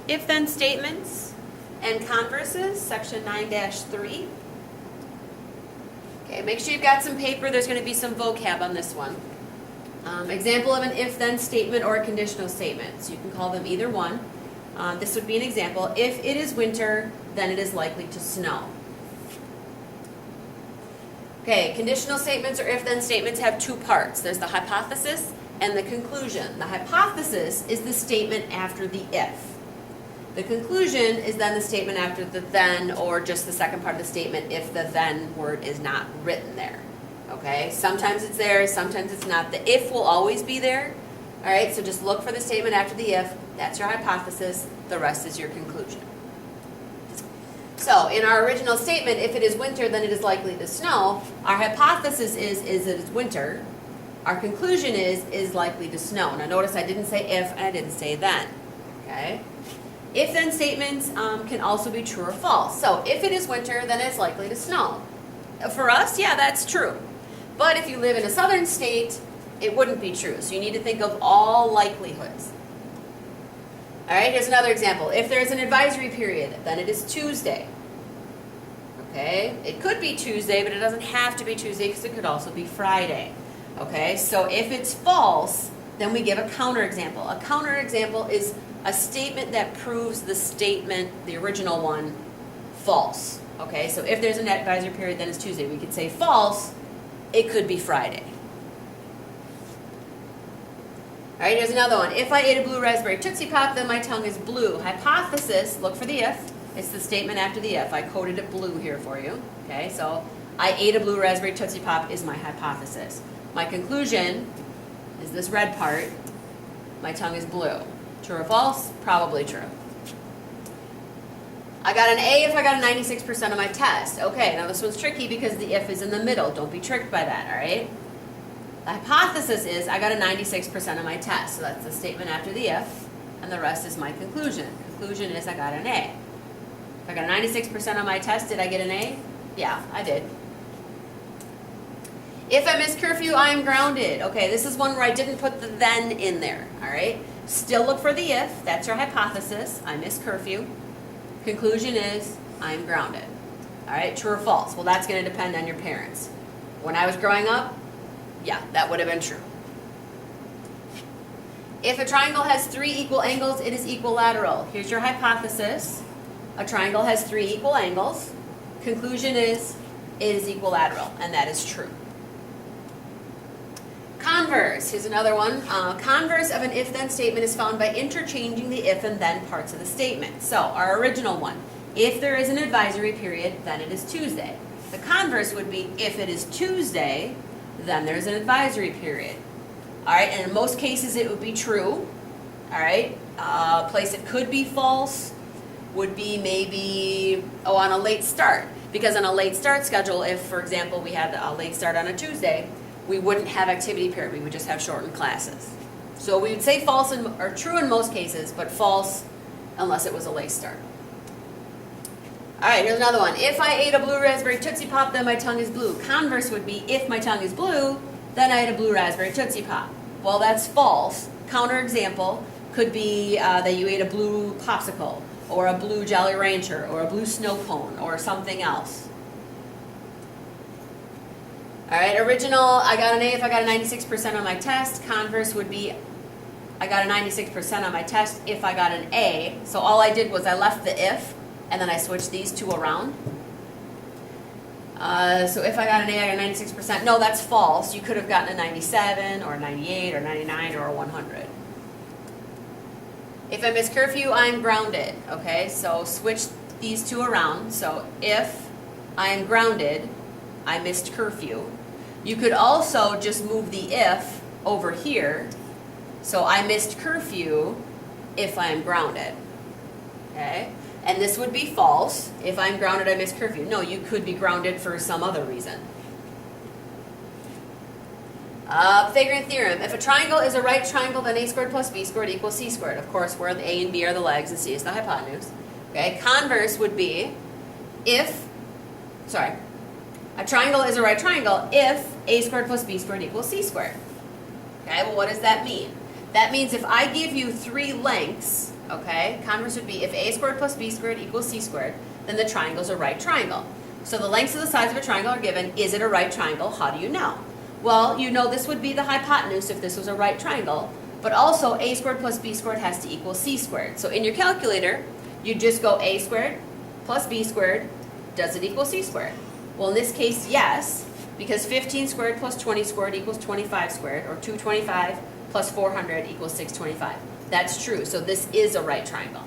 if-then statements and converses, section 9-3. Okay, make sure you've got some paper. There's going to be some vocab on this one. Example of an if-then statement or a conditional statement. So you can call them either one. This would be an example. If it is winter, then it is likely to snow. Okay, conditional statements or if-then statements have two parts. There's the hypothesis and the conclusion. The hypothesis is the statement after the if. The conclusion is then the statement after the then, or just the second part of the statement if the then word is not written there. Okay, sometimes it's there, sometimes it's not. The if will always be there. All right, so just look for the statement after the if. That's your hypothesis. The rest is your conclusion. So in our original statement, if it is winter, then it is likely to snow. Our hypothesis is it is winter. Our conclusion is likely to snow. Now notice I didn't say if and I didn't say then. Okay. If-then statements can also be true or false. So if it is winter, then it's likely to snow. For us, yeah, that's true. But if you live in a southern state, it wouldn't be true. So you need to think of all likelihoods. All right, here's another example. If there's an advisory period, then it is Tuesday. Okay, it could be Tuesday, but it doesn't have to be Tuesday because it could also be Friday. Okay, so if it's false, then we give a counterexample. A counterexample is a statement that proves the statement, the original one, false. Okay, so if there's an advisory period, then it's Tuesday. We could say false, it could be Friday. All right, here's another one. If I ate a blue raspberry Tootsie Pop, then my tongue is blue. Hypothesis, look for the if. It's the statement after the if. I coded it blue here for you. Okay, so I ate a blue raspberry Tootsie Pop is my hypothesis. My conclusion is this red part. My tongue is blue. True or false? Probably true. I got an A if I got a 96% on my test. Okay, now this one's tricky because the if is in the middle. Don't be tricked by that, all right? The hypothesis is I got a 96% on my test. So that's the statement after the if, and the rest is my conclusion. Conclusion is I got an A. If I got a 96% on my test, did I get an A? Yeah, I did. If I miss curfew, I am grounded. Okay, this is one where I didn't put the then in there, all right? Still look for the if. That's your hypothesis. I miss curfew. Conclusion is I'm grounded. All right, true or false? Well, that's going to depend on your parents. When I was growing up, yeah, that would have been true. If a triangle has 3 equal angles, it is equilateral. Here's your hypothesis. A triangle has 3 equal angles. Conclusion is it is equilateral, and that is true. Converse, here's another one. Converse of an if-then statement is found by interchanging the if and then parts of the statement. So our original one, if there is an advisory period, then it is Tuesday. The converse would be if it is Tuesday, then there's an advisory period. All right, and in most cases it would be true. All right, a place it could be false would be maybe, on a late start. Because on a late start schedule, if, for example, we had a late start on a Tuesday, we wouldn't have activity period, we would just have shortened classes. So we would say false or true in most cases, but false unless it was a late start. All right, here's another one. If I ate a blue raspberry Tootsie Pop, then my tongue is blue. Converse would be if my tongue is blue, then I ate a blue raspberry Tootsie Pop. Well, that's false. Counterexample could be that you ate a blue popsicle, or a blue Jolly Rancher, or a blue snow cone, or something else. All right, original, I got an A if I got a 96% on my test. Converse would be I got a 96% on my test if I got an A. So all I did was I left the if, and then I switched these two around. So if I got an A, I got a 96%. No, that's false. You could have gotten a 97, or a 98, or 99, or a 100. If I miss curfew, I'm grounded. Okay, so switch these two around. So if I'm grounded, I missed curfew. You could also just move the if over here. So I missed curfew if I'm grounded. Okay? And this would be false. If I'm grounded, I missed curfew. No, you could be grounded for some other reason. Pythagorean theorem. If a triangle is a right triangle, then a squared plus b squared equals c squared. Of course, where the a and b are the legs and c is the hypotenuse. Okay? Converse would be a triangle is a right triangle if a squared plus b squared equals c squared. Okay, well what does that mean? That means if I give you 3 lengths okay? Converse would be if a squared plus b squared equals c squared, then the triangle's a right triangle. So the lengths of the sides of a triangle are given. Is it a right triangle? How do you know? Well, you know this would be the hypotenuse if this was a right triangle, but also a squared plus b squared has to equal c squared. So in your calculator, you just go a squared plus b squared, does it equal c squared? Well, in this case, yes, because 15 squared plus 20 squared equals 25 squared, or 225 plus 400 equals 625. That's true, so this is a right triangle.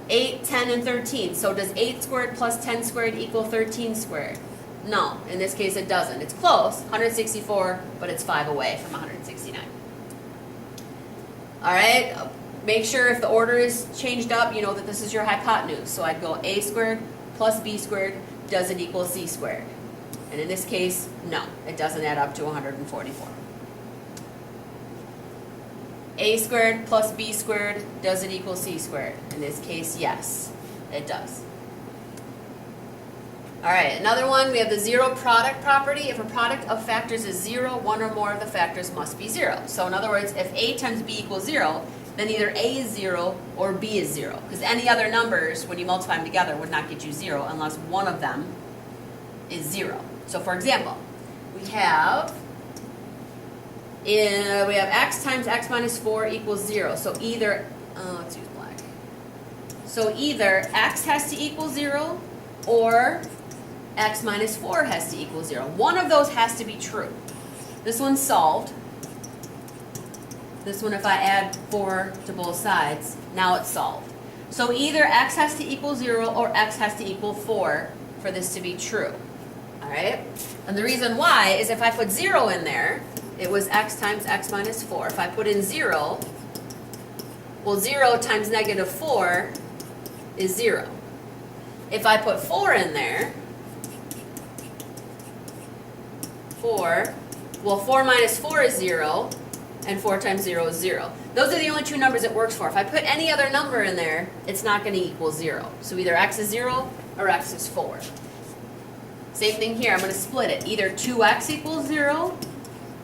8, 10, and 13. So does 8 squared plus 10 squared equal 13 squared? No, in this case it doesn't. It's close, 164, but it's 5 away from 169. All right, make sure if the order is changed up, you know that this is your hypotenuse. So I'd go a squared plus b squared, does it equal c squared? And in this case, no, it doesn't add up to 144. A squared plus b squared, does it equal c squared? In this case, yes, it does. All right, another one, we have the zero product property. If a product of factors is 0, one or more of the factors must be 0. So in other words, if a times b equals 0, then either a is 0 or b is 0. Because any other numbers, when you multiply them together, would not get you 0 unless one of them is 0. So for example, we have x times x minus 4 equals 0. So either, let's use black. So either x has to equal 0 or x minus 4 has to equal 0. One of those has to be true. This one's solved. This one, if I add 4 to both sides, now it's solved. So either x has to equal 0 or x has to equal 4 for this to be true. All right? And the reason why is if I put 0 in there, it was x times x minus 4. If I put in 0, well, 0 times negative 4 is 0. If I put 4 in there, 4 minus 4 is 0, and 4 times 0 is 0. Those are the only two numbers it works for. If I put any other number in there, it's not going to equal 0. So either x is 0 or x is 4. Same thing here. I'm going to split it. Either 2x equals 0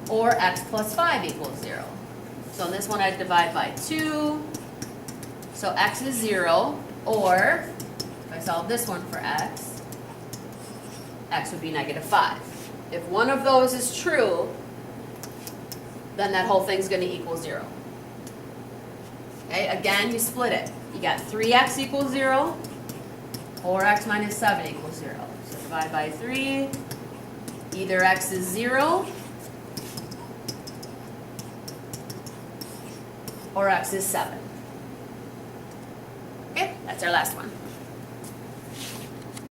or x plus 5 equals 0. So in this one, I divide by 2. So x is 0, or if I solve this one for x would be negative 5. If one of those is true, then that whole thing's going to equal 0. Okay, again, you split it. You got 3x equals 0, or x minus 7 equals 0. So divide by 3. Either x is 0, or x is 7. Okay, that's our last one.